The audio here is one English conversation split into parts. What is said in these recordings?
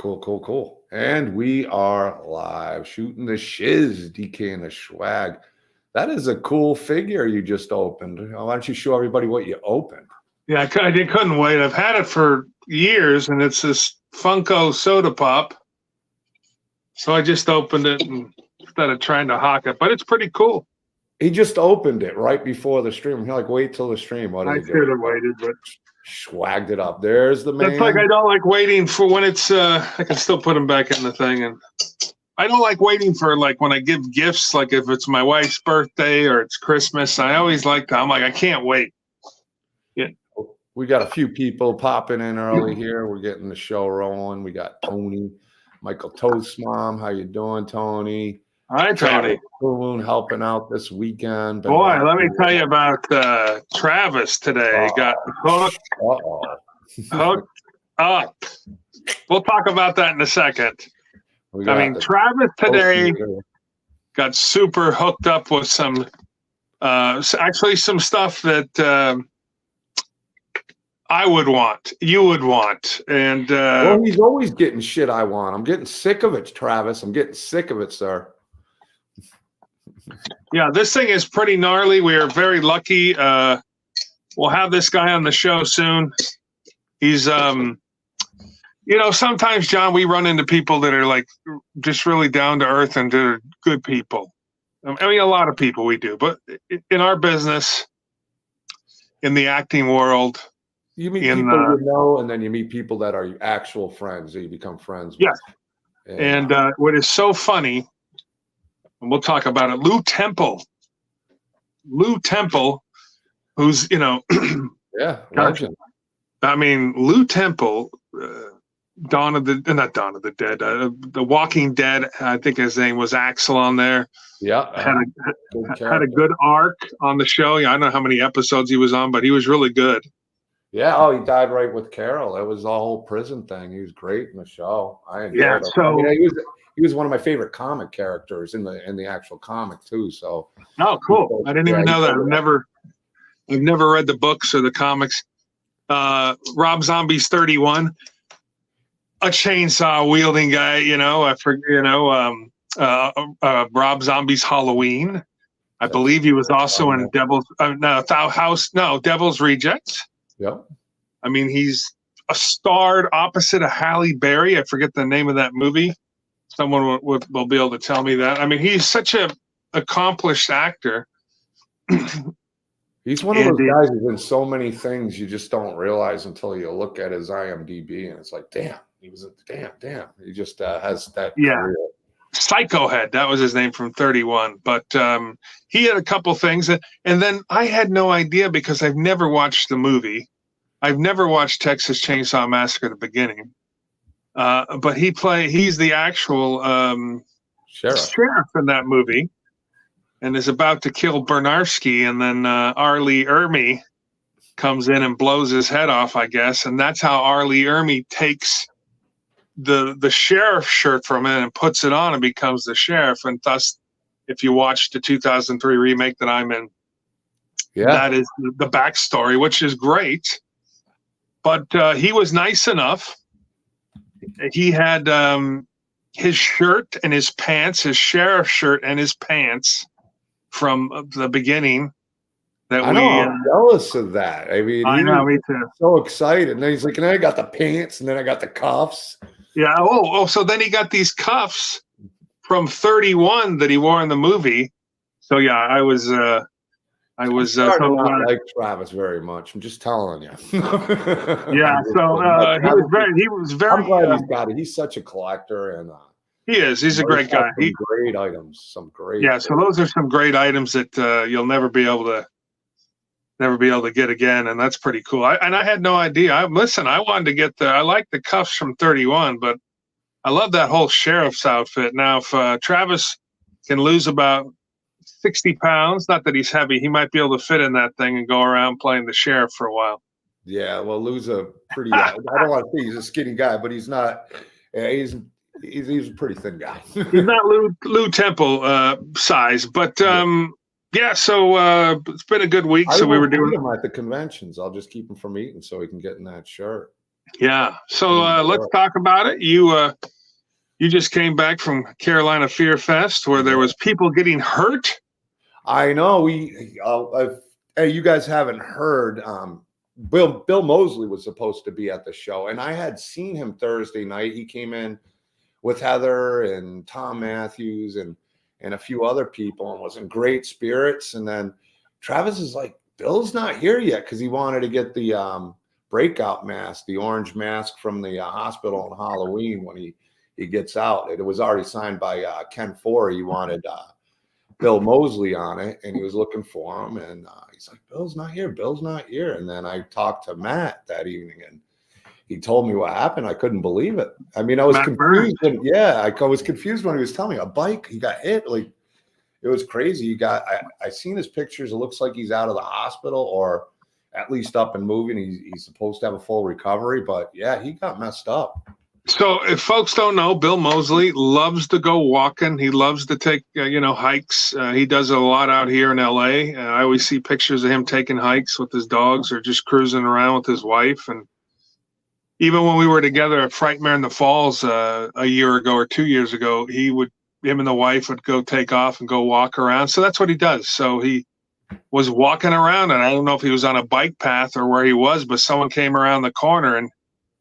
Cool. And we are live. Shooting the Shizz, DK and the Schwag. That is a cool figure you just opened. Why don't you show everybody what you opened? Yeah, I couldn't wait. I've had it for years, and it's this Funko soda pop. So I just opened it instead of trying to hawk it, but it's pretty cool. He just opened it right before the stream. He wait till the stream. What did he do? I should have waited, but swagged it up. There's the man. It's like I don't like waiting for when it's. I can still put them back in the thing, and I don't like waiting for when I give gifts. Like if it's my wife's birthday or it's Christmas, I always like to. I'm like, I can't wait. Yeah. We got a few people popping in early here. We're getting the show rolling. We got Tony, Michael Toast Mom. How you doing, Tony? Hi, Tony. Helping out this weekend. Boy, let me tell you about Travis today. Got hooked up. We'll talk about that in a second. Travis today got super hooked up with some stuff that I would want, you would want. And well, he's always getting shit I want. I'm getting sick of it, Travis. I'm getting sick of it, sir. Yeah, this thing is pretty gnarly. We are very lucky. We'll have this guy on the show soon. He's, sometimes, John, we run into people that are just really down to earth and they're good people. I mean, a lot of people we do, but in our business, in the acting world, you meet people you know, and then you meet people that are actual friends that you become friends with. Yes. And what is so funny, and we'll talk about it, Lou Temple, who's, yeah, legend. I mean, Lou Temple, not Dawn of the Dead, The Walking Dead, I think his name was Axel on there. Yeah. Had a good arc on the show. Yeah, I don't know how many episodes he was on, but he was really good. Yeah. He died right with Carol. It was the whole prison thing. He was great in the show. I enjoyed it. So he was one of my favorite comic characters in the actual comic too. So cool. I didn't even know that. I've never read the books or the comics. Rob Zombie's 31, a chainsaw wielding guy. Rob Zombie's Halloween. I believe he was also in Devil's Rejects. Yep. I mean, he's a starred opposite of Halle Berry. I forget the name of that movie. Someone will be able to tell me that. I mean, he's such an accomplished actor. He's one of those guys who's in so many things you just don't realize until you look at his IMDb, and it's like, damn, he was damn. He just has that. Yeah. Career. Psycho Head, that was his name from 31. But he had a couple things. And then I had no idea because I've never watched the movie. I've never watched Texas Chainsaw Massacre at the beginning. But he's the actual sheriff in that movie and is about to kill Bernarski. And then Arlie Ermy comes in and blows his head off, I guess. And that's how Arlie Ermy takes the sheriff shirt from him and puts it on and becomes the sheriff. And thus, if you watch the 2003 remake that I'm in, that is the backstory, which is great. But he was nice enough. He had his shirt and his pants, his sheriff shirt and his pants from the beginning. I'm jealous of that. I mean, I know, me too. So excited. And then he's like, and then I got the pants, and then I got the cuffs. Yeah. So then he got these cuffs from 31 that he wore in the movie. So yeah, I was not like Travis very much. I'm just telling you. Yeah. So he was very. I'm glad he's got it. He's such a collector, and he is. He's a great guy. Great items. Some great. Yeah. So those are some great items that you'll never be able to get again, and that's pretty cool. I had no idea. I wanted to get I like the cuffs from 31, but I love that whole sheriff's outfit. Now, if Travis can lose about 60 pounds, not that he's heavy, he might be able to fit in that thing and go around playing the sheriff for a while. Yeah, well, Lou's a pretty. I don't want to say he's a skinny guy, but he's not. He's a pretty thin guy. He's not Lou Temple size, but. Yeah, so it's been a good week. So we were doing him at the conventions. I'll just keep him from eating so he can get in that shirt. Yeah. So let's talk about it. You just came back from Carolina Fear Fest where there was people getting hurt. I know. Hey, you guys haven't heard. Bill Moseley was supposed to be at the show, and I had seen him Thursday night. He came in with Heather and Tom Matthews and a few other people and was in great spirits. And then Travis is like, Bill's not here yet because he wanted to get the breakout mask, the orange mask from the hospital on Halloween when he gets out. It was already signed by Ken Forey. He wanted Bill Moseley on it, and he was looking for him. And he's like, Bill's not here. Bill's not here. And then I talked to Matt that evening, and he told me what happened. I couldn't believe it. I mean, I was confused. I was confused when he was telling me a bike. He got hit. Like, it was crazy. I seen his pictures. It looks like he's out of the hospital or at least up and moving. He's supposed to have a full recovery, but yeah, he got messed up. So if folks don't know, Bill Moseley loves to go walking. He loves to take, hikes. He does a lot out here in LA. I always see pictures of him taking hikes with his dogs or just cruising around with his wife. And even when we were together at Frightmare in the Falls a year ago or 2 years ago, him and the wife would go take off and go walk around. So that's what he does. So he was walking around, and I don't know if he was on a bike path or where he was, but someone came around the corner and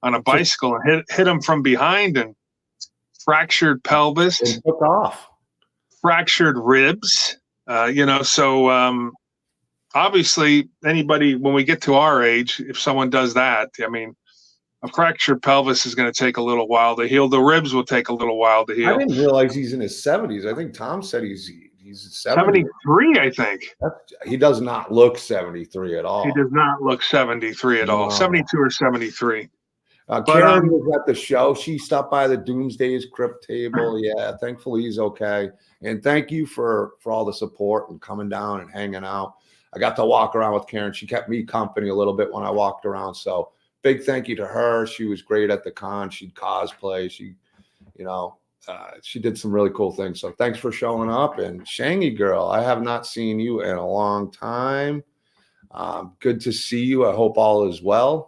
on a bicycle and hit him from behind and fractured pelvis, and took off, fractured ribs. So obviously anybody, when we get to our age, if someone does that, I mean, a fractured pelvis is going to take a little while to heal. The ribs will take a little while to heal. I didn't realize he's in his 70s. I think Tom said he's 73, I think. He does not look 73 at all. He does not look 73 at all. 72 or 73. Karen was at the show. She stopped by the Doomsday's Krypt table. Yeah, thankfully he's okay. And thank you for all the support and coming down and hanging out. I got to walk around with Karen. She kept me company a little bit when I walked around. So big thank you to her. She was great at the con. She'd cosplay. She did some really cool things. So thanks for showing up. And Shangy girl, I have not seen you in a long time. Good to see you. I hope all is well.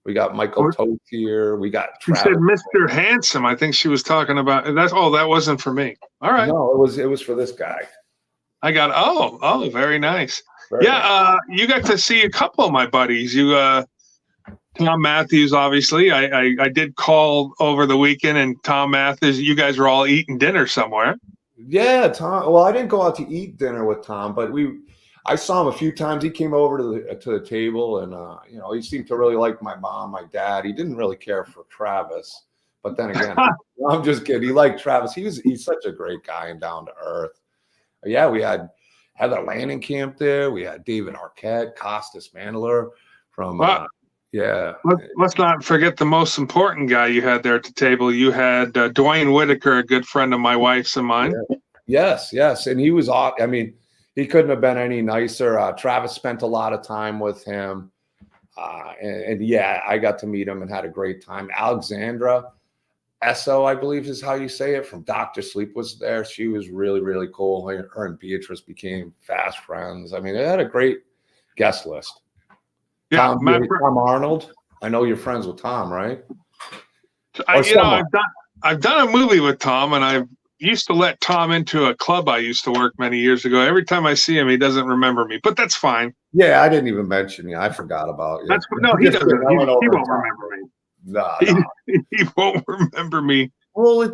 We got Michael Toth here. We got Travis. She said Mr. Handsome. I think she was talking about that. Oh, that wasn't for me. All right. No, it was for this guy. I got very nice. Very nice. You got to see a couple of my buddies. Tom Matthews, obviously. I did call over the weekend, and Tom Matthews, you guys were all eating dinner somewhere. Yeah, Tom. Well, I didn't go out to eat dinner with Tom, but I saw him a few times. He came over to the table, and he seemed to really like my mom, my dad. He didn't really care for Travis, but then again, I'm just kidding. He liked Travis. He's such a great guy and down to earth. Yeah, we had Heather Landing Camp there. We had David Arquette, Costas Mandler from. Let's not forget the most important guy you had there at the table. You had Dwayne Whitaker, a good friend of my wife's and mine. Yeah. Yes, and he was awesome. I mean, he couldn't have been any nicer. Travis spent a lot of time with him. I got to meet him and had a great time. Alexandra Esso, I believe is how you say it, from Dr. Sleep was there. She was really, really cool. Her and Beatrice became fast friends. I mean, they had a great guest list. Yeah, Tom Arnold. I know you're friends with Tom, right? I've done a movie with Tom, and I used to let Tom into a club I used to work many years ago. Every time I see him, he doesn't remember me, but that's fine. Yeah, I didn't even mention you. I forgot about you. He doesn't. He won't remember me. No. He won't remember me. Well,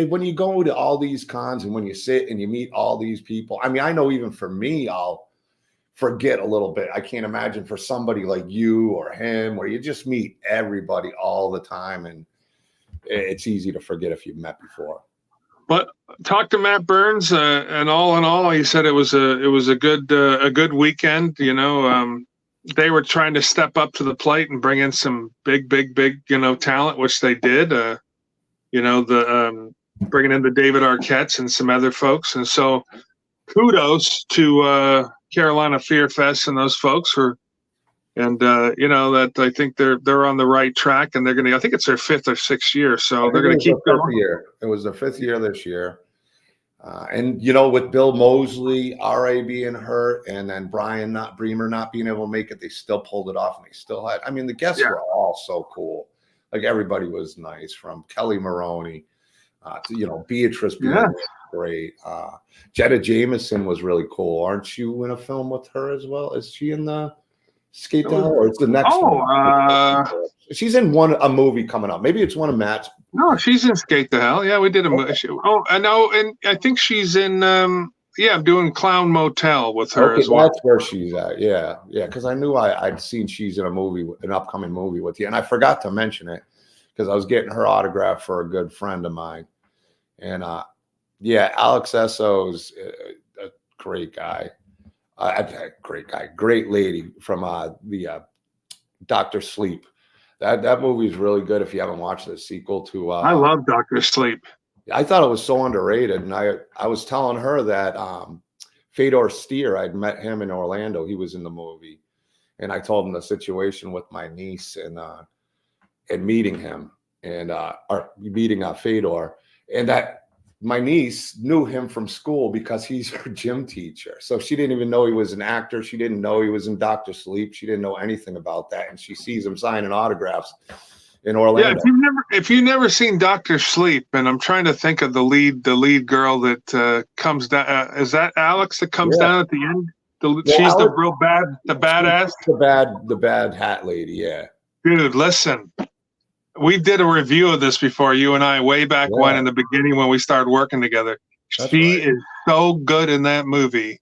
when you go to all these cons and when you sit and you meet all these people, I mean, I know even for me, I'll forget a little bit. I can't imagine for somebody like you or him, where you just meet everybody all the time, and it's easy to forget if you've met before. But talk to Matt Burns, and all in all, he said it was a good weekend. They were trying to step up to the plate and bring in some big talent, which they did. Bringing in the David Arquettes and some other folks, and so kudos to Carolina Fear Fest and those folks that I think they're on the right track, and they're going to. I think it's their 5th or 6th year, so they're going to keep going. It was their 5th year this year. And you know, with Bill Moseley, RA being hurt, and then Bremer not being able to make it, they still pulled it off, and they still had. I mean, the guests Yeah. were all so cool. Like everybody was nice, from Kelly Maroney to, you know, Beatrice being great. Jetta Jameson was really cool. Aren't you in a film with her as well? Is she in the Skate to Hell, or it's the next one? She's in a movie coming up. Maybe it's one of Matt's. No, she's in Skate to Hell. Yeah, we did a movie. Oh, I know, and I think she's in. Yeah, I'm doing Clown Motel with her as well. That's where she's at. Yeah, because I knew I'd seen she's in a movie, an upcoming movie with you, and I forgot to mention it because I was getting her autograph for a good friend of mine, and yeah, Alex Esso's a great guy. Great lady from the Dr. Sleep. That movie is really good if you haven't watched the sequel to. I love Dr. Sleep. I thought it was so underrated, and I was telling her that Fedor Steer, I'd met him in Orlando. He was in the movie, and I told him the situation with my niece and meeting him and or meeting Fedor, and that my niece knew him from school because he's her gym teacher. So she didn't even know he was an actor. She didn't know he was in Dr. Sleep. She didn't know anything about that, and she sees him signing autographs in Orlando. Yeah, if you've never seen Dr. Sleep, and I'm trying to think of the lead girl that comes down. Is that Alex that comes down at the end? She's Alex, the real badass, the bad hat lady. Yeah, dude, listen. We did a review of this before, you and I, way back when, in the beginning when we started working together. She is so good in that movie,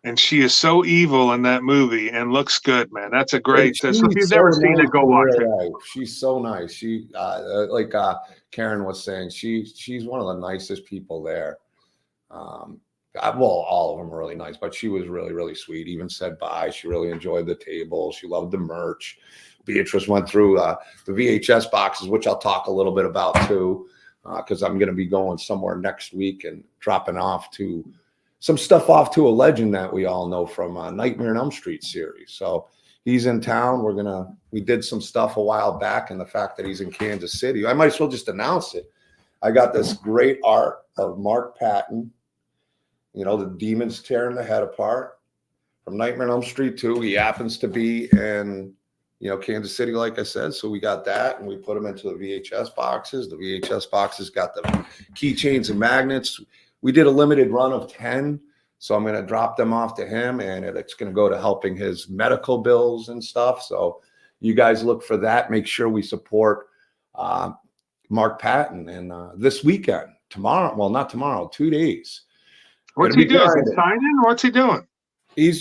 and she is so evil in that movie, and looks good, man. That's a great. So if you've never seen it, go watch it. She's so nice. She, like Karen was saying, she's one of the nicest people there. Well, all of them are really nice, but she was really, really sweet. Even said bye. She really enjoyed the table. She loved the merch. Beatrice went through the VHS boxes, which I'll talk a little bit about too, because I'm going to be going somewhere next week and dropping off some stuff off to a legend that we all know from Nightmare on Elm Street series. So he's in town. We did some stuff a while back, and the fact that he's in Kansas City, I might as well just announce it. I got this great art of Mark Patton, you know, the demons tearing the head apart from Nightmare on Elm Street 2. He happens to be in, you know, Kansas City, like I said. So we got that, and we put them into the VHS boxes. The VHS boxes got the keychains and magnets. We did a limited run of 10, so I'm going to drop them off to him, and it's going to go to helping his medical bills and stuff. So you guys look for that. Make sure we support Mark Patton. And this weekend, tomorrow, well, not tomorrow, 2 days. What's he doing? Is he signing? What's he doing? He's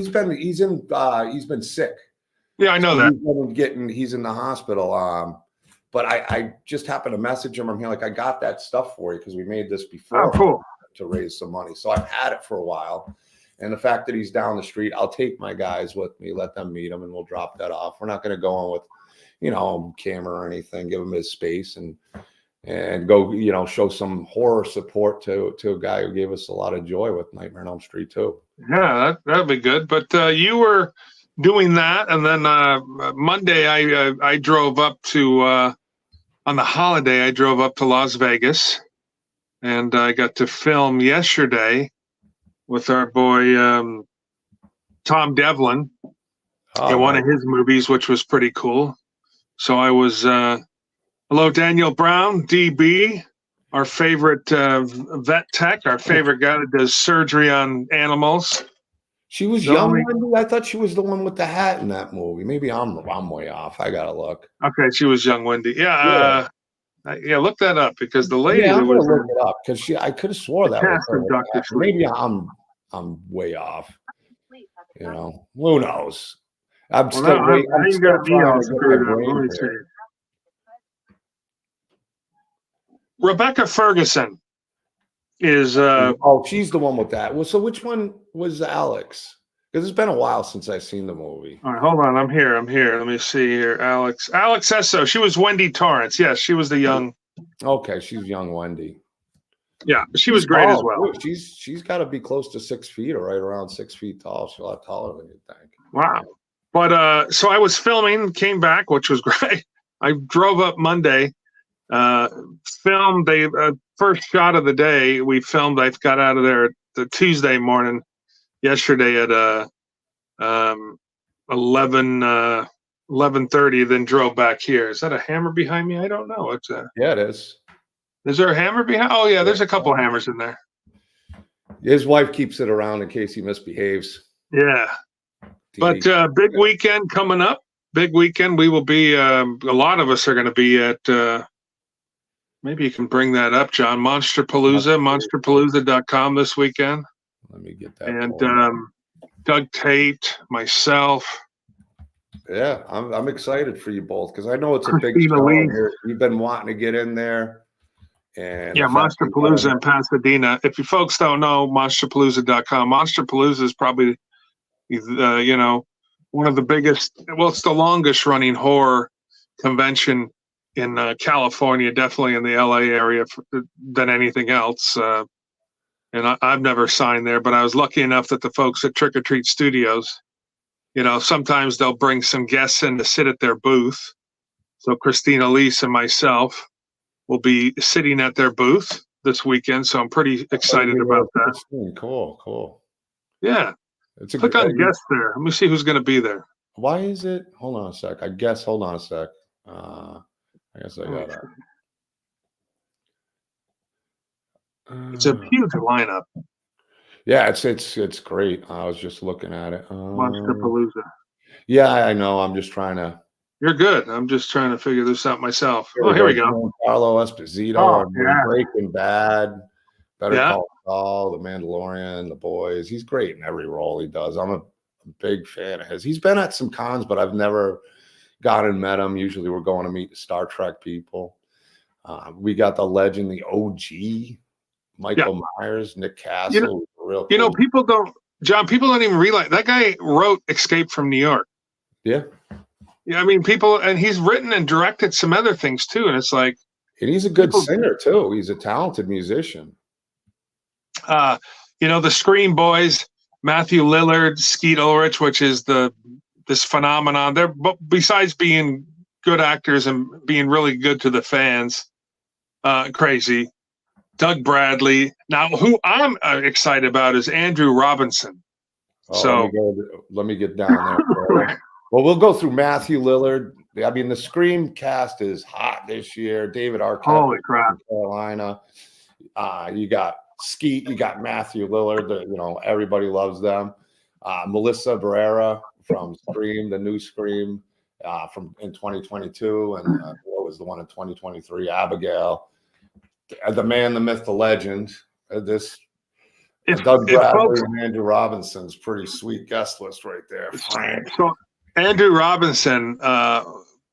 been sick. Yeah, I know that. He's in the hospital. But I just happened to message him. I'm here, like, I got that stuff for you because we made this before. Oh, cool. To raise some money. So I've had it for a while. And the fact that he's down the street, I'll take my guys with me, let them meet him, and we'll drop that off. We're not going to go on with, you know, camera or anything. Give him his space and go, you know, show some horror support to a guy who gave us a lot of joy with Nightmare on Elm Street too. Yeah, that'd be good. But you were doing that, and then Monday I drove up to on the holiday. I drove up to Las Vegas, and I got to film yesterday with our boy Tom Devlin in one of his movies, which was pretty cool. So I was hello, Daniel Brown, DB, our favorite vet tech, our favorite guy that does surgery on animals. She was young Wendy. I thought she was the one with the hat in that movie. Maybe I'm way off. I gotta look. Okay, she was young Wendy. Yeah, look that up because the lady that was look it up because I could have swore that was her. Dr. Maybe I'm way off. You know, who knows? I'm still waiting. I'm still trying to get my brain clear. Rebecca Ferguson is she's the one with that. Well, so which one was Alex? Because it's been a while since I've seen the movie. All right, hold on. I'm here. Let me see here. Alex Esso. She was Wendy Torrance. Yes, she was the young. Okay, she's young Wendy. Yeah, she was great as well. She's got to be close to 6 feet or right around 6 feet tall. She's a lot taller than you think. Wow. But so I was filming, came back, which was great. I drove up Monday, filmed. They first shot of the day we filmed. I got out of there the Tuesday morning yesterday at 11:30. Then drove back here. Is that a hammer behind me? I don't know. It's a Yeah, it is. Is there a hammer behind? Oh yeah, there's a couple hammers in there. His wife keeps it around in case he misbehaves. Yeah, but big weekend coming up. Big weekend. We will be. A lot of us are going to be at. Maybe you can bring that up, John. Monsterpalooza, monsterpalooza.com this weekend. Let me get that. And Doug Tate, myself. Yeah, I'm excited for you both because I know it's a big show. You've been wanting to get in there. And yeah, Monsterpalooza in Pasadena. If you folks don't know, monsterpalooza.com. Monsterpalooza is probably, one of the biggest. Well, it's the longest running horror convention in California, definitely in the LA area than anything else. And I've never signed there, but I was lucky enough that the folks at Trick or Treat Studios, sometimes they'll bring some guests in to sit at their booth. So Christina Leese and myself will be sitting at their booth this weekend. So I'm pretty excited about that. Cool. Yeah. Click on guest there. Let me see who's going to be there. Why is it? Hold on a sec. Hold on a sec. I guess I got it. It's a huge lineup. Yeah, it's great. I was just looking at it. Monsterpalooza. Yeah, I know. I'm just trying to. You're good. I'm just trying to figure this out myself. Here we go. Carlo Esposito, Breaking Bad, Better Call Saul, The Mandalorian, The Boys. He's great in every role he does. I'm a big fan of his. He's been at some cons, but I've never gone and met him. Usually we're going to meet the Star Trek people. We got the legend, the OG, Michael Myers, Nick Castle. People don't even realize that guy wrote Escape from New York. Yeah. Yeah, I mean, and he's written and directed some other things too. And it's like, and he's a good singer too. He's a talented musician. The Scream Boys, Matthew Lillard, Skeet Ulrich, which is this phenomenon. They're, besides being good actors and being really good to the fans, crazy. Doug Bradley. Now, who I'm excited about is Andrew Robinson. Let me get down there. Well, we'll go through Matthew Lillard. I mean, the Scream cast is hot this year. David Arquette, holy crap, Carolina. You got Skeet. You got Matthew Lillard. Everybody loves them. Melissa Barrera from Scream, the new Scream, from in 2022, and what was the one in 2023? Abigail, the man, the myth, the legend. Doug Bradley and Andrew Robinson's pretty sweet guest list right there. So Andrew Robinson,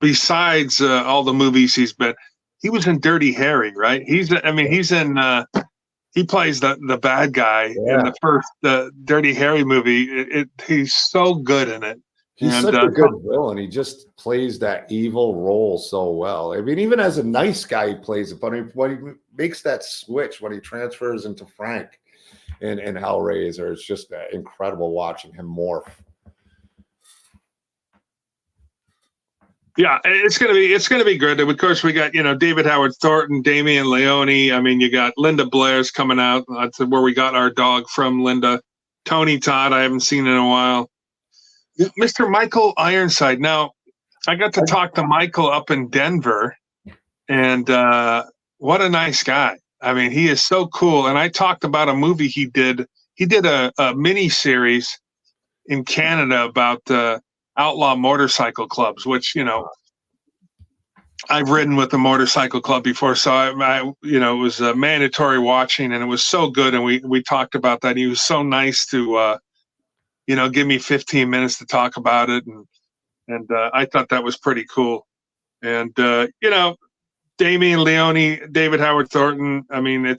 besides all the movies he's been, he was in Dirty Harry, right? He plays the bad guy in the first Dirty Harry movie. He's so good in it. He's such a good villain. He just plays that evil role so well. I mean, even as a nice guy, he plays it. But when he makes that switch, when he transfers into Frank in Hellraiser, it's just incredible watching him morph. Yeah, it's gonna be good. Of course, we got David Howard Thornton, Damian Leone. I mean, you got Linda Blair's coming out. That's where we got our dog from, Linda. Tony Todd, I haven't seen in a while. Mr. Michael Ironside. Now, I got to talk to Michael up in Denver, and what a nice guy. I mean, he is so cool. And I talked about a movie he did. He did a mini series in Canada about outlaw motorcycle clubs, which I've ridden with the motorcycle club before, so I it was mandatory watching, and it was so good. And we talked about that. He was so nice to give me 15 minutes to talk about it, and I thought that was pretty cool. And Damian Leone, David Howard Thornton. I mean, Leah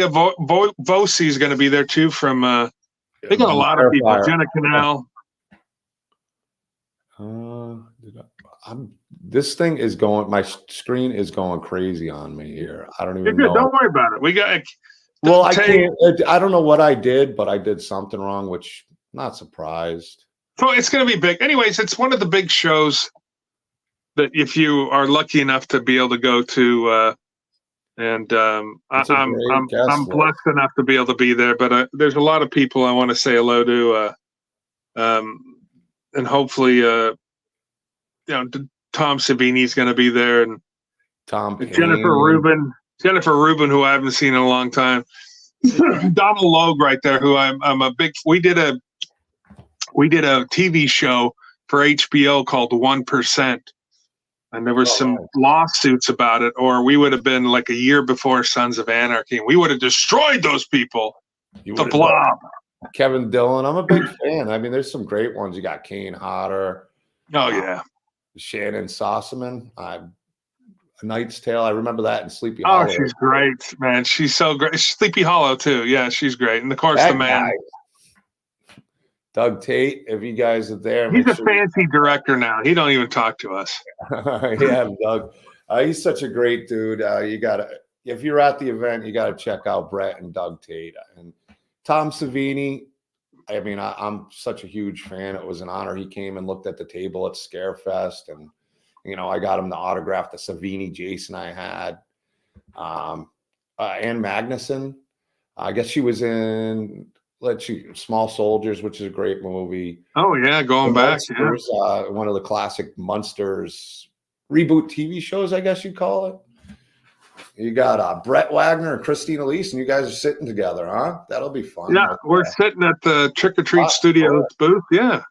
Vosi is going to be there too. From they got a lot of people. Jenna Canal. This thing is going. My screen is going crazy on me here. I don't even know. Don't worry about it. We got. Well, I can't. I don't know what I did, but I did something wrong, which I'm not surprised. So it's going to be big. Anyways, it's one of the big shows that if you are lucky enough to be able to go to, And It's a great guest I'm list. blessed enough to be able to be there. But there's a lot of people I want to say hello to, and hopefully, Tom Savini's going to be there, and Tom Payne. Jennifer Rubin, who I haven't seen in a long time. Donald Logue, right there, who I'm a big. We did a TV show for HBO called 1%. And there was some lawsuits about it, or we would have been like a year before Sons of Anarchy, and we would have destroyed those people. The Blob. Kevin Dillon. I'm a big fan. I mean, there's some great ones. You got Kane Hodder. Oh, yeah. Shannon Sossaman. A Knight's Tale. I remember that in Sleepy Hollow. Oh, she's great, man. She's so great. Sleepy Hollow, too. Yeah, she's great. And, of course, that the man. Guy. Doug Tate, if you guys are there. He's a fancy director now. He don't even talk to us. Yeah, Doug. He's such a great dude. If you're at the event, you got to check out Brett and Doug Tate. And Tom Savini, I mean, I'm such a huge fan. It was an honor. He came and looked at the table at Scarefest. And, I got him to autograph the Savini Jason I had. Ann Magnuson. I guess she was in... Small Soldiers, which is a great movie. Oh yeah, going back. Monsters, yeah. One of the classic Munsters reboot TV shows, I guess you'd call it. You got Brett Wagner and Christina Lease, and you guys are sitting together, huh? That'll be fun. Yeah, we're sitting at the Trick or Treat Studios booth. Yeah,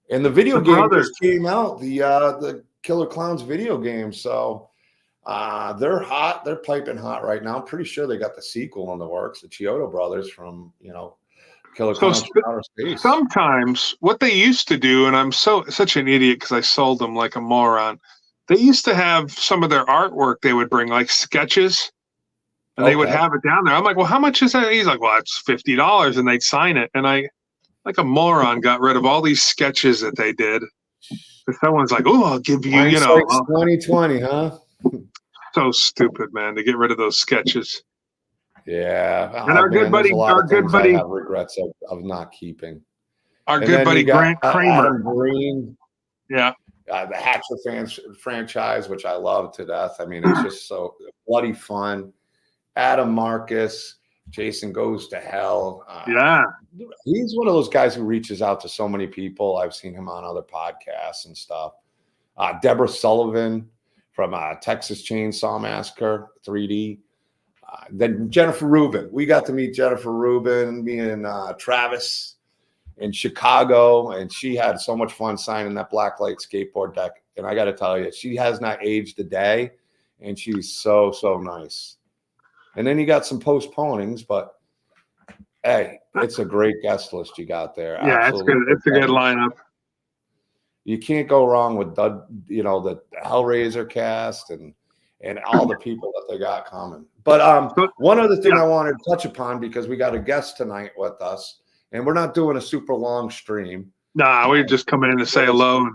and the video game just came out. The Killer Clowns video game. So they're hot. They're piping hot right now. I'm pretty sure they got the sequel in the works. The Chiodo brothers from Killer Clowns from Outer Space. Sometimes what they used to do, and I'm such an idiot because I sold them like a moron. They used to have some of their artwork they would bring, like sketches, and they would have it down there. I'm like, well, how much is that? He's like, well, it's $50, and they'd sign it. And I, like a moron, got rid of all these sketches that they did. If someone's like, oh, I'll give you, 2020, huh? So stupid, man, to get rid of those sketches. Yeah, and our good buddy, I have regrets of not keeping. Our good buddy Grant Kramer, Adam Green, yeah, the Hatcher franchise, which I love to death. I mean, it's just so bloody fun. Adam Marcus, Jason Goes to Hell. Yeah, he's one of those guys who reaches out to so many people. I've seen him on other podcasts and stuff. Deborah Sullivan from Texas Chainsaw Massacre 3D. Then Jennifer Rubin. We got to meet Jennifer Rubin, me and Travis in Chicago, and she had so much fun signing that Blacklight skateboard deck. And I got to tell you, she has not aged a day, and she's so, so nice. And then you got some postponings, but hey, it's a great guest list you got there. Yeah, absolutely. It's a good lineup. You can't go wrong with the Hellraiser cast and all the people that they got coming. But one other thing I wanted to touch upon, because we got a guest tonight with us, and we're not doing a super long stream. Nah, we're just coming in to say hello.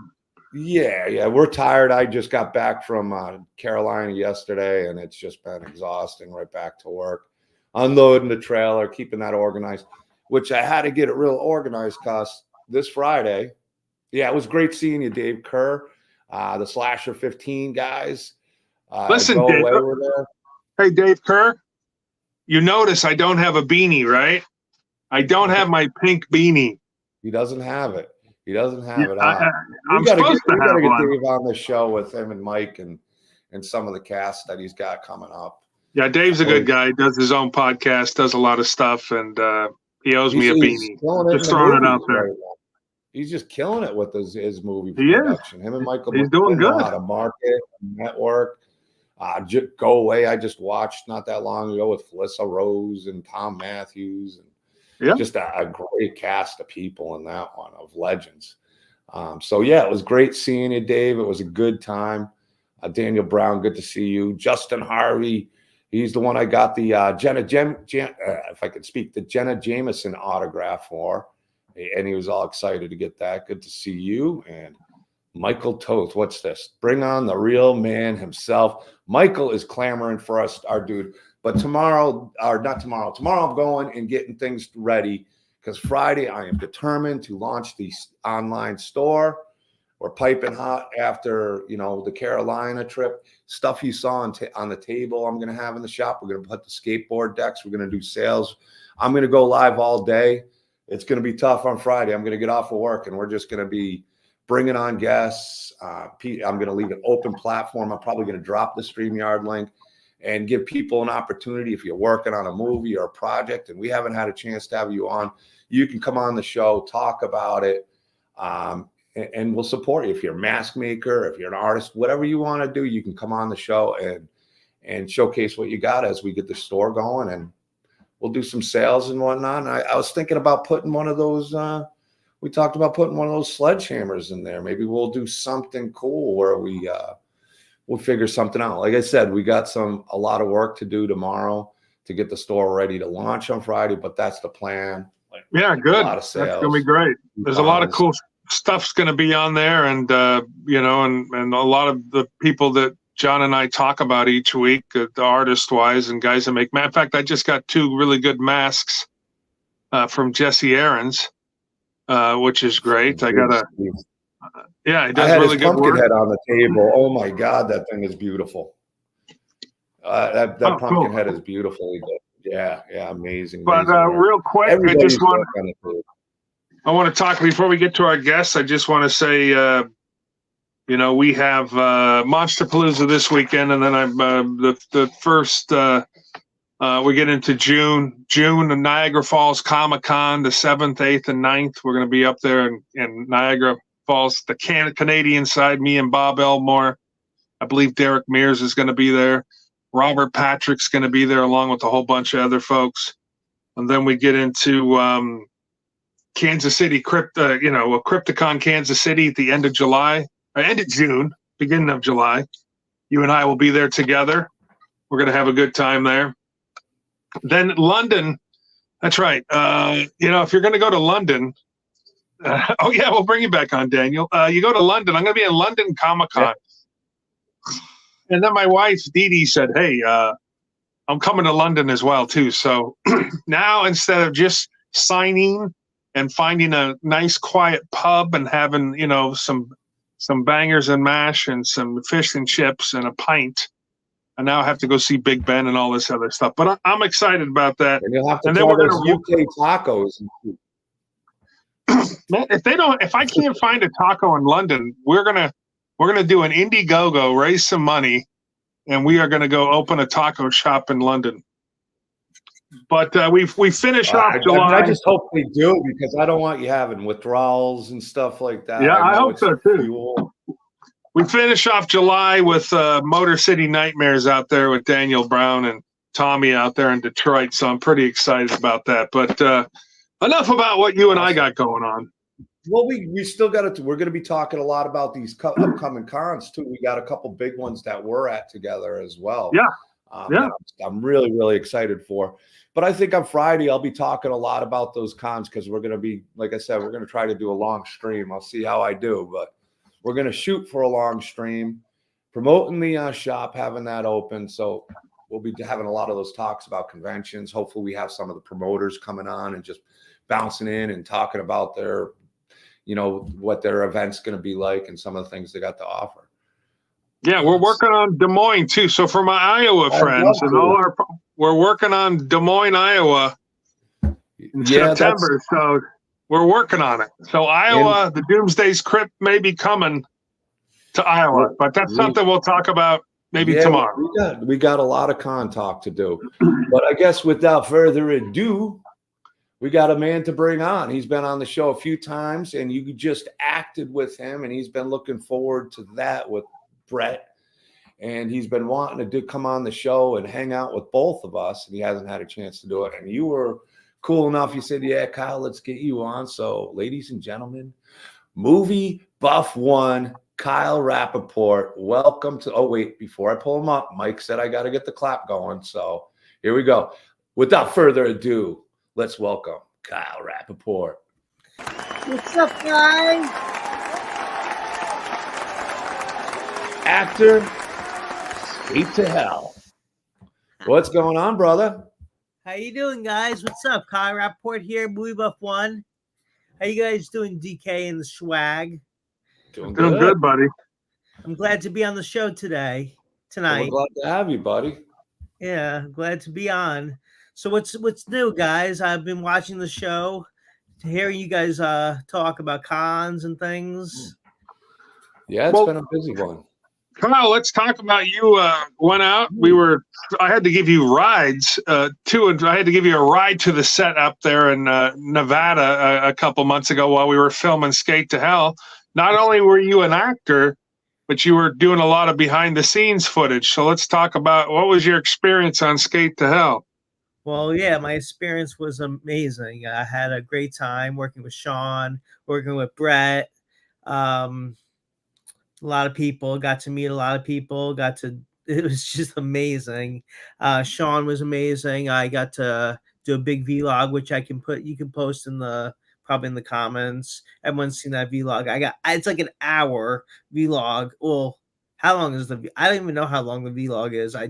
Yeah, we're tired. I just got back from Carolina yesterday, and it's just been exhausting. Right back to work, unloading the trailer, keeping that organized, which I had to get it real organized because this Friday. Yeah, it was great seeing you, Dave Kerr, the Slasher 15 guys. Listen, Dave. Hey, Dave Kerr, you notice I don't have a beanie, right? I don't have my pink beanie. He doesn't have it. He doesn't have it on. We got to get Dave on the show with him and Mike and some of the cast that he's got coming up. Yeah, Dave's a good guy. He does his own podcast, does a lot of stuff, and he owes me a beanie. Just throwing it out there. Right, he's just killing it with his movie production. Him and Michael. He's doing good. How to market, network. Go Away. I just watched not that long ago with Felissa Rose and Tom Matthews, and just a great cast of people in that one, of legends. So yeah, it was great seeing you, Dave. It was a good time. Daniel Brown, good to see you. Justin Harvey, he's the one I got the if I could speak, the Jenna Jameson autograph for. And he was all excited to get that. Good to see you. And Michael Toth, what's this? Bring on the real man himself. Michael is clamoring for us, our dude. But tomorrow I'm going and getting things ready, because Friday I am determined to launch the online store. We're piping hot after, the Carolina trip. Stuff you saw on the table I'm going to have in the shop. We're going to put the skateboard decks. We're going to do sales. I'm going to go live all day. It's going to be tough on Friday. I'm going to get off of work, and we're just going to be bringing on guests. I'm going to leave an open platform. I'm probably going to drop the StreamYard link and give people an opportunity. If you're working on a movie or a project and we haven't had a chance to have you on, you can come on the show, talk about it. And we'll support you. If you're a mask maker, if you're an artist, whatever you want to do, you can come on the show and showcase what you got as we get the store going, and we'll do some sales and whatnot. And I was thinking about putting one of those, we talked about putting one of those sledgehammers in there. Maybe we'll do something cool where we'll figure something out. Like I said, we got a lot of work to do tomorrow to get the store ready to launch on Friday, but that's the plan. Yeah, good. A lot of sales. That's gonna be great. There's a lot of cool stuff's going to be on there, and and a lot of the people that John and I talk about each week, the artist wise and guys that make. Matter of fact, I just got 2 really good masks from Jesse Aarons, which is great. I got he does I had really his good pumpkin work. head on the table. Oh my God, that thing is beautiful. That pumpkin head is beautiful. Yeah, amazing. But real quick, I want to talk before we get to our guests. I just want to say, we have Monsterpalooza this weekend, and then I'm the first. We get into June, and Niagara Falls Comic-Con, the 7th, 8th, and 9th. We're going to be up there in Niagara Falls, the Canadian side. Me and Bob Elmore. I believe Derek Mears is going to be there. Robert Patrick's going to be there along with a whole bunch of other folks, and then we get into Kansas City Krypticon Kansas City at the end of June, beginning of July. You and I will be there together. We're going to have a good time there. Then London, that's right. If you're going to go to London, we'll bring you back on, Daniel. You go to London. I'm going to be in London Comic-Con. Yeah. And then my wife, Dee Dee, said, hey, I'm coming to London as well, too. So now instead of just signing and finding a nice quiet pub and having, some bangers and mash and some fish and chips and a pint, I now have to go see Big Ben and all this other stuff. But I'm excited about that. And you'll have to try those UK tacos. Man, if I can't find a taco in London, we're gonna do an Indiegogo, raise some money, and we are gonna go open a taco shop in London. But we finish off July. I just hope they do, because I don't want you having withdrawals and stuff like that. Yeah, I hope so too. We finish off July with Motor City Nightmares out there with Daniel Brown and Tommy out there in Detroit. So I'm pretty excited about that. But enough about what you and I got going on. Well, we still got to. We're going to be talking a lot about these upcoming cons too. We got a couple big ones that we're at together as well. Yeah. I'm really, really excited for. But I think on Friday I'll be talking a lot about those cons, because we're going to be, like I said, we're going to try to do a long stream. I'll see how I do, but we're going to shoot for a long stream, promoting the shop, having that open. So we'll be having a lot of those talks about conventions. Hopefully we have some of the promoters coming on and just bouncing in and talking about their, what their event's going to be like and some of the things they got to offer. Yeah, we're working on Des Moines too. So for my Iowa friends and we're working on Des Moines, Iowa in September. So we're working on it. So Iowa, the Doomsday's Krypt may be coming to Iowa, but that's something we'll talk about maybe tomorrow. We got a lot of con talk to do. But I guess without further ado, we got a man to bring on. He's been on the show a few times, and you just acted with him, and he's been looking forward to that with Brett. And he's been wanting to come on the show and hang out with both of us, and he hasn't had a chance to do it. And you were cool enough. You said, yeah, Kyle, let's get you on. So, ladies and gentlemen, movie buff one, Kyle Rappaport. Welcome to, before I pull him up, Mike said I got to get the clap going. So here we go. Without further ado, let's welcome Kyle Rappaport. What's up, guys? Actor, straight to hell. What's going on, brother? How you doing, guys? What's up? Kyle Rappaport here, Movie Buff One. How you guys doing, DK and the Schwag? Doing good, buddy. I'm glad to be on the show tonight. Well, we're glad to have you, buddy. Yeah, glad to be on. So what's new, guys? I've been watching the show, hearing you guys talk about cons and things. Yeah, it's been a busy one. Kyle, let's talk about you. Went out. I had to give you rides I had to give you a ride to the set up there in Nevada a couple months ago while we were filming Skate to Hell. Not only were you an actor, but you were doing a lot of behind the scenes footage. So let's talk about what was your experience on Skate to Hell? Well, yeah, my experience was amazing. I had a great time working with Sean, working with Brett. A lot of people, got to meet a lot of people, it was just amazing. Sean was amazing. I got to do a big vlog, which you can post probably in the comments. Everyone's seen that vlog. It's like an hour vlog. Well, how long is I don't even know how long the vlog is. I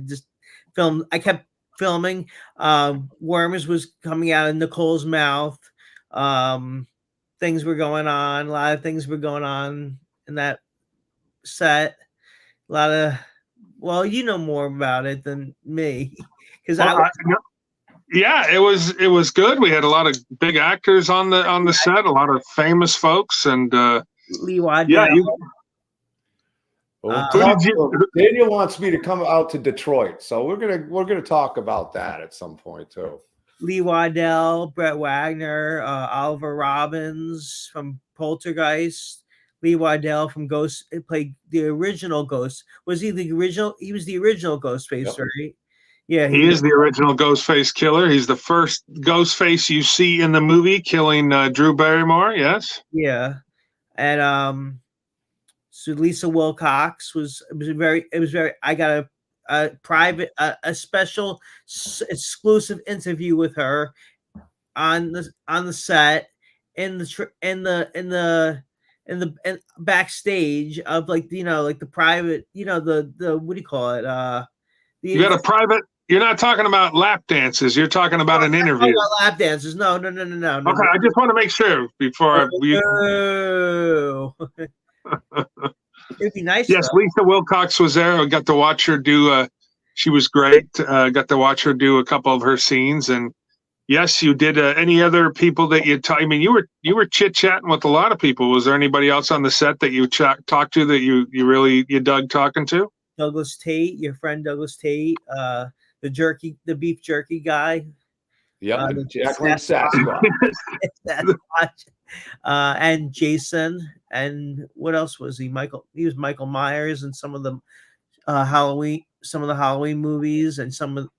kept filming. Worms was coming out of Nicole's mouth. Things were going on. A lot of things were going on in that set. A lot of, well, you know more about it than me because yeah, it was good. We had a lot of big actors on the set, a lot of famous folks, and Lee Waddell. Yeah, Daniel wants me to come out to Detroit, so we're gonna talk about that at some point too. Lee Waddell, Brett Wagner, Oliver Robbins from Poltergeist. Lee Waddell from Ghost played the original Ghost. Was he the original? He was the original Ghostface, right? Yeah, he is the original Ghostface killer. He's the first Ghostface you see in the movie, killing Drew Barrymore. Yes. Yeah, and so Lisa Wilcox was very. I got a private, a special, exclusive interview with her on the set in the backstage of like the private, the what do you call it? You got a private. You're not talking about lap dances. You're talking about an interview. About lap dances. No. Okay, I just want to make sure before It'd be nice. Yes, though. Lisa Wilcox was there. I got to watch her do. She was great. Got to watch her do a couple of her scenes, and yes, you did. Any other people that I mean, you were chit chatting with a lot of people. Was there anybody else on the set that you talked to that you really dug talking to? Douglas Tate, your friend Douglas Tate, the beef jerky guy. Yep, Jacqueline Sasquatch. And Jason, and what else was he? He was Michael Myers in some of the Halloween movies, and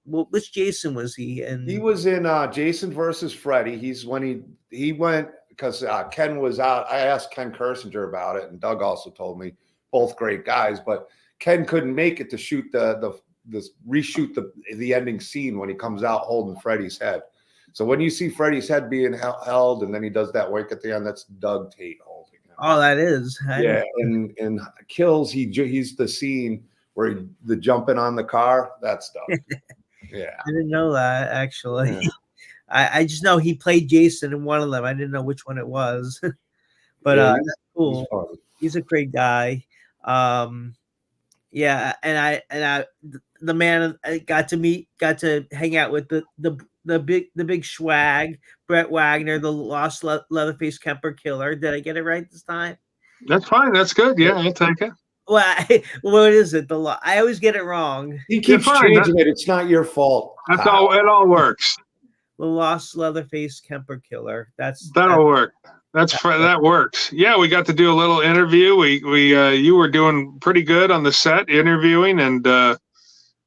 which Jason was he? And he was in Jason versus Freddy. He's when he went because Ken was out. I asked Ken Kersinger about it, and Doug also told me, both great guys, but Ken couldn't make it to shoot reshoot the ending scene when he comes out holding Freddy's head. So when you see Freddy's head being held, and then he does that wink at the end, that's Doug Tate holding him. Oh, that is. Yeah, and Kills, he's the scene where the jumping on the car. That's Doug. Yeah, I didn't know that actually. Yeah. I just know he played Jason in one of them. I didn't know which one it was, but that's cool. He's a great guy. Yeah, and the man I got to hang out with the big Schwag, Brett Wagner, the lost Leatherface Kemper killer. Did I get it right this time? That's fine. That's good. Yeah, I'll take it. Well, what is it? I always get it wrong. He keeps changing it. It's not your fault. That's all. It all works. The lost Leatherface Kemper killer. That'll work. That works. Yeah, we got to do a little interview. You were doing pretty good on the set interviewing, and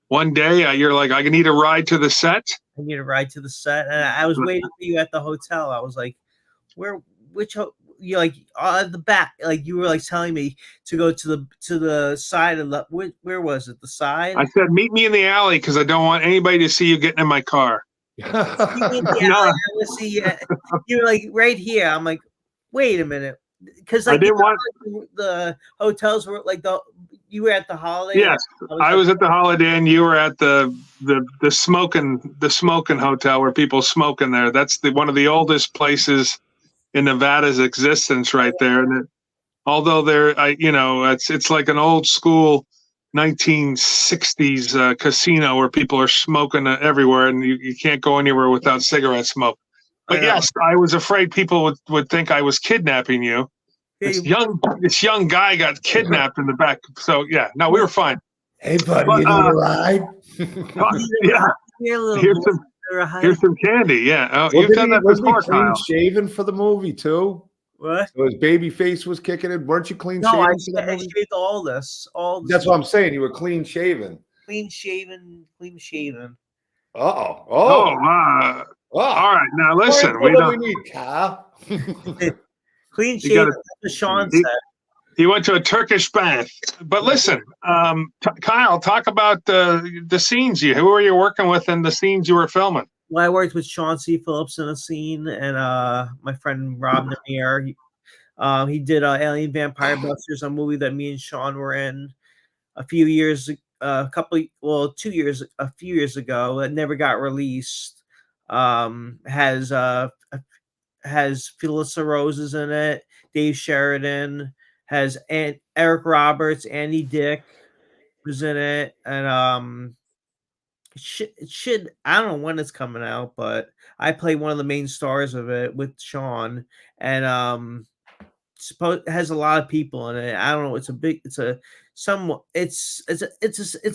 one day you're like, I need a ride to the set. I need a ride to the set, and I was waiting for you at the hotel. I was like, you like at the back, like you were like telling me to go to the side of the where was it? The side? I said, meet me in the alley because I don't want anybody to see you getting in my car. I see you. You're like right here. I'm like, wait a minute, because like, I didn't want the hotels were like you were at the Holiday. Yes, I was at the Holiday Inn. You were at the smoking hotel where people smoke in there. That's one of the oldest places in Nevada's existence, right there. And Although it's like an old school 1960s casino where people are smoking everywhere, and you can't go anywhere without cigarette smoke. But yes, I was afraid people would think I was kidnapping you. This young guy got kidnapped in the back. So yeah, no, we were fine. Hey, buddy, you need a ride? Yeah, here's some candy. Yeah, oh, you've done that before, Kyle. Shaven for the movie too. What? So his baby face was kicking in. Weren't you clean shaven? No, I shaved all this. That's what I'm saying. You were clean shaven. Clean shaven. Oh. All right, now listen. We need Kyle. Clean shaven. Sean said. He went to a Turkish bath. But listen, Kyle, talk about the scenes. Who were you working with in the scenes you were filming? Well, I worked with Sean C. Phillips in a scene, and my friend Rob Namir. He did Alien Vampire Busters, a movie that me and Sean were in a few years ago. It never got released. Has Felissa Roses in it, Dave Sheridan, has Eric Roberts, Andy Dick was in it, and it should I don't know when it's coming out, but I play one of the main stars of it with Sean, and it has a lot of people in it. I don't know. It's a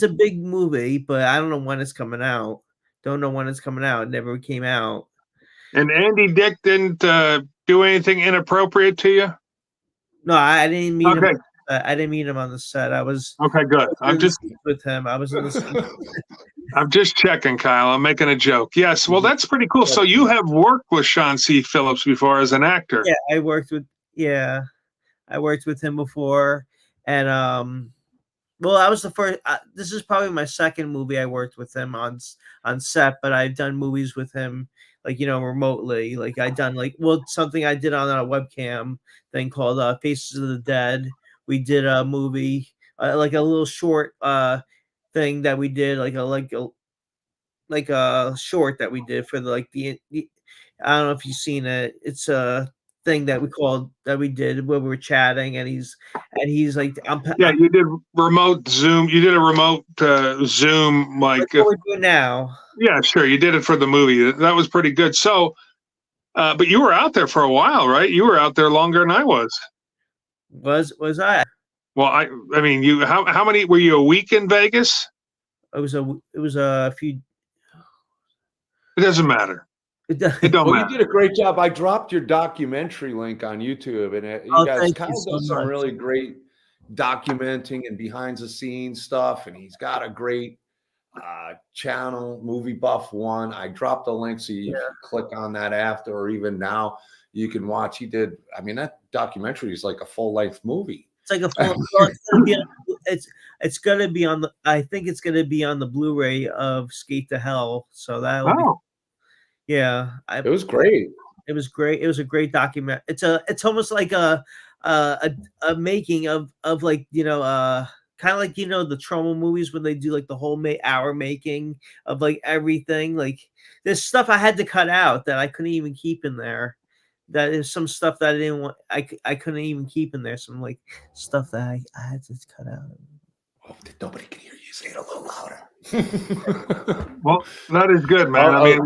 big movie, but I don't know when it's coming out. Don't know when it's coming out. It never came out. And Andy Dick didn't do anything inappropriate to you? No, I didn't meet him. I didn't meet him on the set. I was okay. Good. I'm just with him. I was in the. I'm just checking, Kyle. I'm making a joke. Yes. Well, that's pretty cool. So you have worked with Sean C. Phillips before as an actor. Yeah, I worked with him before, and well, I was the first. This is probably my second movie I worked with him on set, but I've done movies with him, like, remotely. Like I done something I did on a webcam thing called Faces of the Dead. We did a movie, like a little short thing that we did, like a short that we did for the I don't know if you've seen it. It's a thing that we did where we were chatting, and he's like, you did remote Zoom. You did a remote Zoom, like what we're doing now. Yeah, sure. You did it for the movie. That was pretty good. So, but you were out there for a while, right? You were out there longer than I was. Was I? Well, I mean, you. How many were you? A week in Vegas? It was a few. It doesn't matter. It don't matter. You did a great job. I dropped your documentary link on YouTube, and you guys kind of done some really great documenting and behind the scenes stuff. And he's got a great channel, Movie Buff One. I dropped the link so you can click on that after, or even now you can watch. He did. I mean, that documentary is like a full-length movie. It's like a full. It's gonna be on the. I think it's gonna be on the Blu-ray of Skate to Hell. So that. Yeah, it was great. It was great. It was a great document. It's almost like a making of like, kind of like, the Trauma movies when they do like the whole hour making of like everything. Like there's stuff I had to cut out that I couldn't even keep in there. That is some stuff that I didn't want. I couldn't even keep in there. Some like stuff that I had to cut out. Oh, nobody can hear you. Say it a little louder. Well, that is good, man. I mean,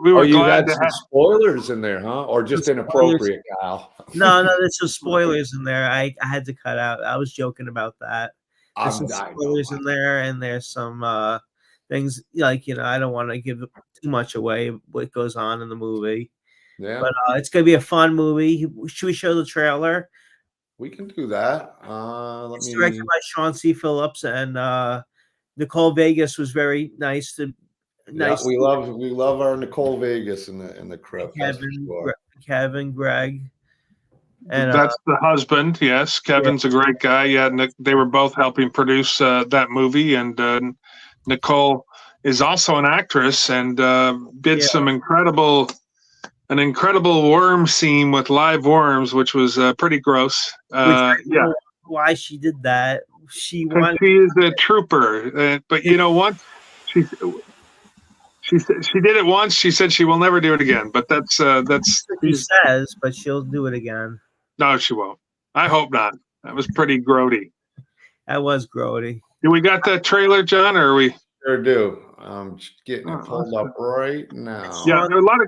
we were glad to have spoilers in there, huh? Or just inappropriate, Kyle? No, there's some spoilers in there. I had to cut out. I was joking about that. There's some spoilers in there, and there's some things like, I don't want to give too much away what goes on in the movie. Yeah, but it's gonna be a fun movie. Should we show the trailer? We can do that. It's directed by Sean C. Phillips, and Nicole Vegas was very nice. We love our Nicole Vegas in the Krypt. Kevin, Greg, and that's the husband. Yes, Kevin's a great guy. Yeah, they were both helping produce that movie, and Nicole is also an actress and did some an incredible worm scene with live worms, which was pretty gross. Why she did that? She is a trooper, but once she did it once. She said she will never do it again. But that's she says, but she'll do it again. No, she won't. I hope not. That was pretty grody. That was grody. Do we got that trailer, John, or are we? Sure do. I'm just getting it pulled up right now. Yeah, there are a lot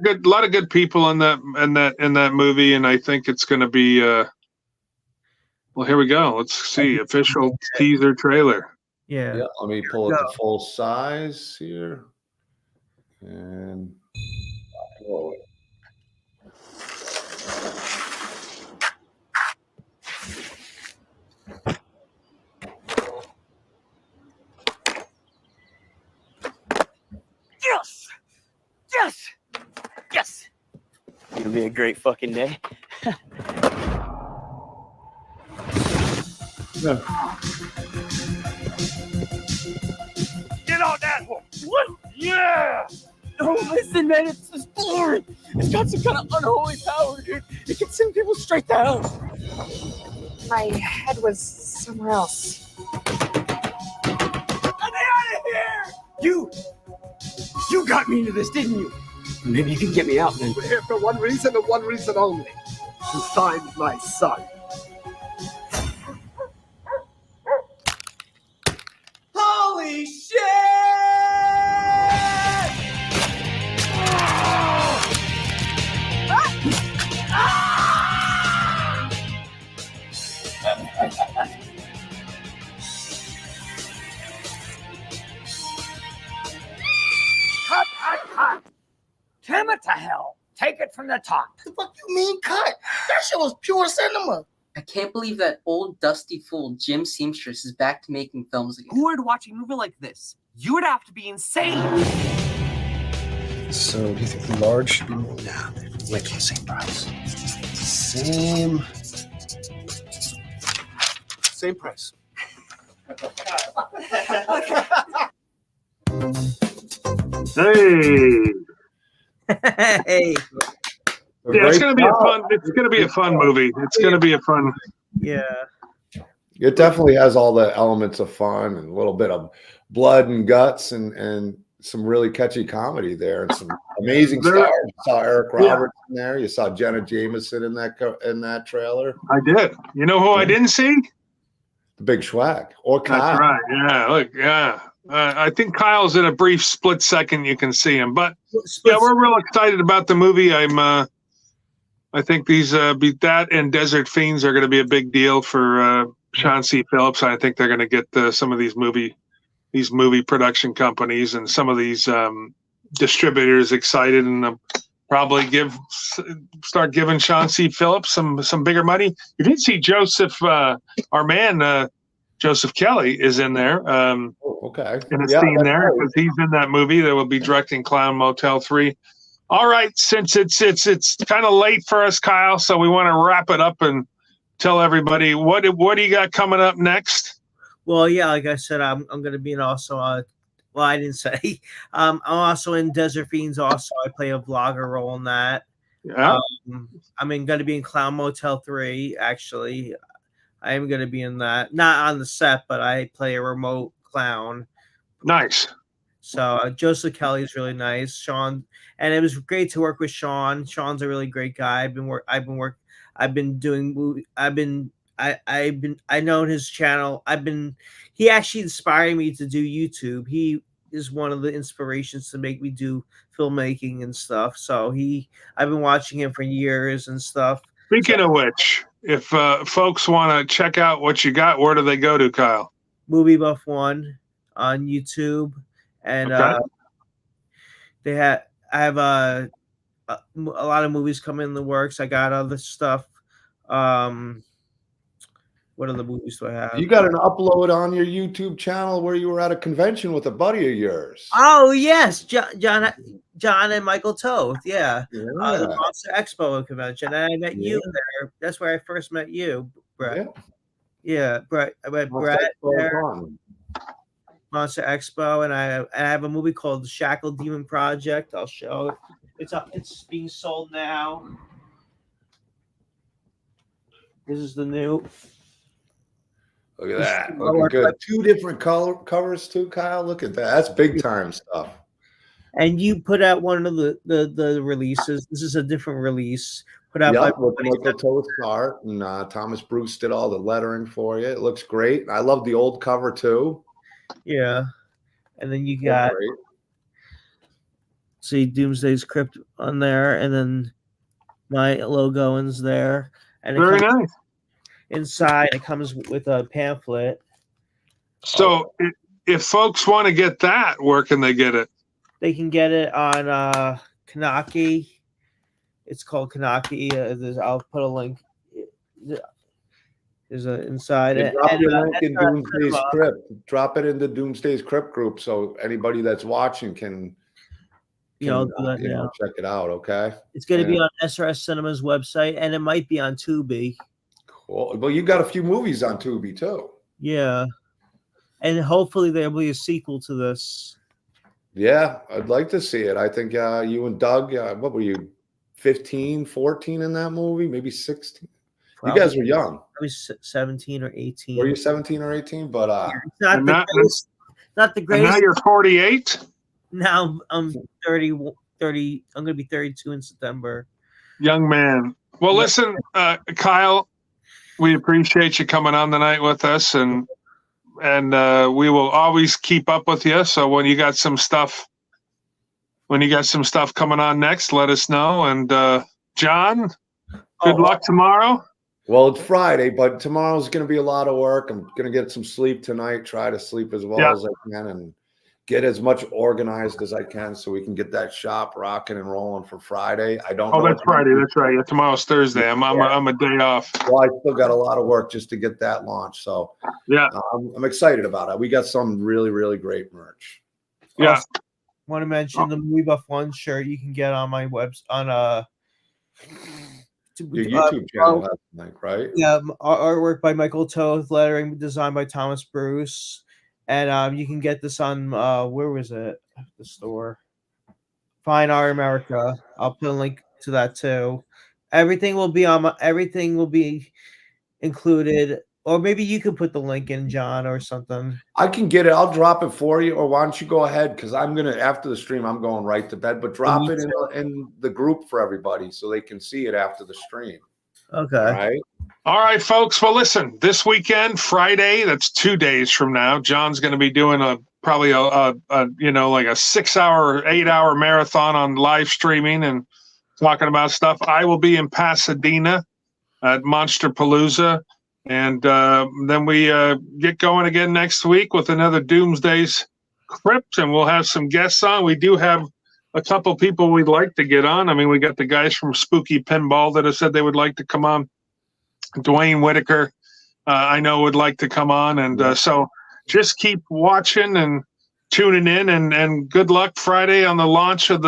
of good people in that movie, and I think it's going to be. Well, here we go. Let's see official teaser trailer. Yeah. Yeah. Let me pull it to full size here, and roll it. Yes! Yes! Yes! It'll be a great fucking day. Yeah. Get on that one! What? Yeah! Oh, listen, man, it's this board. It's got some kind of unholy power, dude. It can send people straight to hell. My head was somewhere else. Get me out of here! You got me into this, didn't you? Maybe you can get me out then. We're here for one reason and one reason only. To find my son. Holy shit! Cut! Damn it to hell! Take it from the top. The fuck you mean cut? That shit was pure cinema. I can't believe that old dusty fool Jim Seamstress is back to making films again. Who would watch a movie like this? You would have to be insane. So, do you think the large should be more? Nah, they're like the same price. Same price. Hey. Hey. Yeah, it's gonna be a fun. It's gonna be a fun movie. It's gonna be a fun. Yeah. It definitely has all the elements of fun and a little bit of blood and guts and some really catchy comedy there and some amazing stars. You saw Eric Roberts in there. You saw Jenna Jameson in that trailer. I did. You know who I didn't see? The Big Schwag or Kyle. That's right. Yeah. Look. Yeah. I think Kyle's in a brief split second. You can see him, but yeah, we're real excited about the movie. I think these that and Desert Fiends are going to be a big deal for Sean C. Phillips. I think they're going to get some of these movie production companies and some of these distributors excited, and probably start giving Sean C. Phillips some bigger money. You did see Joseph, our man Joseph Kelly is in there. Okay, in a scene there because he's in that movie that will be directing Clown Motel 3. All right, since it's kind of late for us, Kyle, so we want to wrap it up and tell everybody what do you got coming up next? Well, yeah, like I said, I'm going to be in also. Well, I didn't say. I'm also in Desert Fiends. Also, I play a vlogger role in that. Yeah. I'm going to be in Clown Motel 3. Actually, I am going to be in that. Not on the set, but I play a remote clown. Nice. So Joseph Kelly is really nice. Sean, and it was great to work with Sean. Sean's a really great guy. I've known his channel. He actually inspired me to do YouTube. He is one of the inspirations to make me do filmmaking and stuff. So I've been watching him for years and stuff. Speaking of which, if folks want to check out what you got, where do they go to, Kyle? Movie Buff One on YouTube, and okay. I have a lot of movies coming in the works. I got other stuff. What other movies do I have? You got an upload on your YouTube channel where you were at a convention with a buddy of yours. Oh yes, John and Michael Toth. Yeah. The Monster Expo convention. And I met you there. That's where I first met you, Brett. Yeah, Brett. I met Brett there. Monster Expo, and I have a movie called The Shackle Demon Project. I'll show it. It's up. It's being sold now. This is the new. Look at that. Looking good. 2 different covers too, Kyle. Look at that. That's big time stuff. And you put out one of the releases. This is a different release, put out by Yep, with Michael Toth's art, and Thomas Bruce did all the lettering for you. It looks great. I love the old cover too. Yeah, and then you Looks got great. see Doomsday's Krypt on there, and then my logo is there, and Very nice. inside it comes with a pamphlet. So if folks want to get that, where can they get it? They can get it on Kanaki. It's called Kanaki. I'll put a link. There's a inside And it. drop And, your link in SRS Doomsday's Cinema. Crypt. Drop it into Doomsday's Crypt group so anybody that's watching can Yeah, I'll do that now. check it out. Okay. It's going to be on SRS Cinema's website, and it might be on Tubi. Cool. Well, you got a few movies on Tubi too. Yeah, and hopefully there'll be a sequel to this. Yeah, I'd like to see it. I think you and Doug, what were you, 15, 14 in that movie? Maybe 16? Probably. You guys were young. I was 17 or 18. Were you 17 or 18? But it's not the greatest. Not the greatest. And now you're 48? Now I'm 30. I'm going to be 32 in September. Young man. Well, listen, Kyle, we appreciate you coming on tonight with us, and we will always keep up with you. So when you got some stuff coming on next, let us know. And John, good luck tomorrow. Well, it's Friday, but tomorrow's going to be a lot of work. I'm going to get some sleep tonight, try to sleep as well as I can, and get as much organized as I can so we can get that shop rocking and rolling for Friday. I don't know. Oh, that's Friday. That's right. Yeah, tomorrow's Thursday. I'm a day off. Well, I still got a lot of work just to get that launched. So yeah, I'm excited about it. We got some really, really great merch. Yeah. Also, want to mention the Movie Buff One shirt you can get on my website on your YouTube channel, has a link, right? Yeah, artwork by Michael Toth, lettering designed by Thomas Bruce, and you can get this on where was it? The store, Fine Art America. I'll put a link to that too. Everything will be included, or maybe you could put the link in, John, or something. I can get it. I'll drop it for you, or why don't you go ahead? Because I'm gonna, after the stream, I'm going right to bed. But drop it in the group for everybody so they can see it after the stream. Okay. All right, folks. Well, listen, this weekend, Friday, that's 2 days from now, John's going to be doing probably a like a 6-hour, 8-hour marathon on live streaming and talking about stuff. I will be in Pasadena at Monster Palooza. And then we get going again next week with another Doomsday's Krypt, and we'll have some guests on. We do have a couple people we'd like to get on. I mean, we got the guys from Spooky Pinball that have said they would like to come on. Dwayne Whitaker, I know, would like to come on. And so just keep watching and tuning in, and good luck Friday on the launch of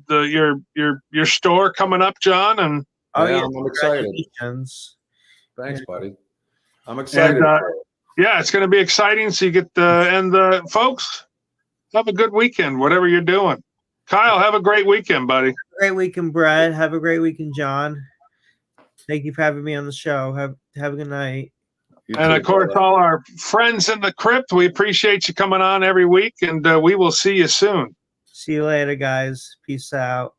your store coming up, John. And I'm excited. Thanks, buddy. I'm excited. And, it's going to be exciting. So you get folks, have a good weekend, whatever you're doing. Kyle, have a great weekend, buddy. Great weekend, Brad. Have a great weekend, John. Thank you for having me on the show. Have a good night. And of course, all our friends in the Krypt, we appreciate you coming on every week, and we will see you soon. See you later, guys. Peace out.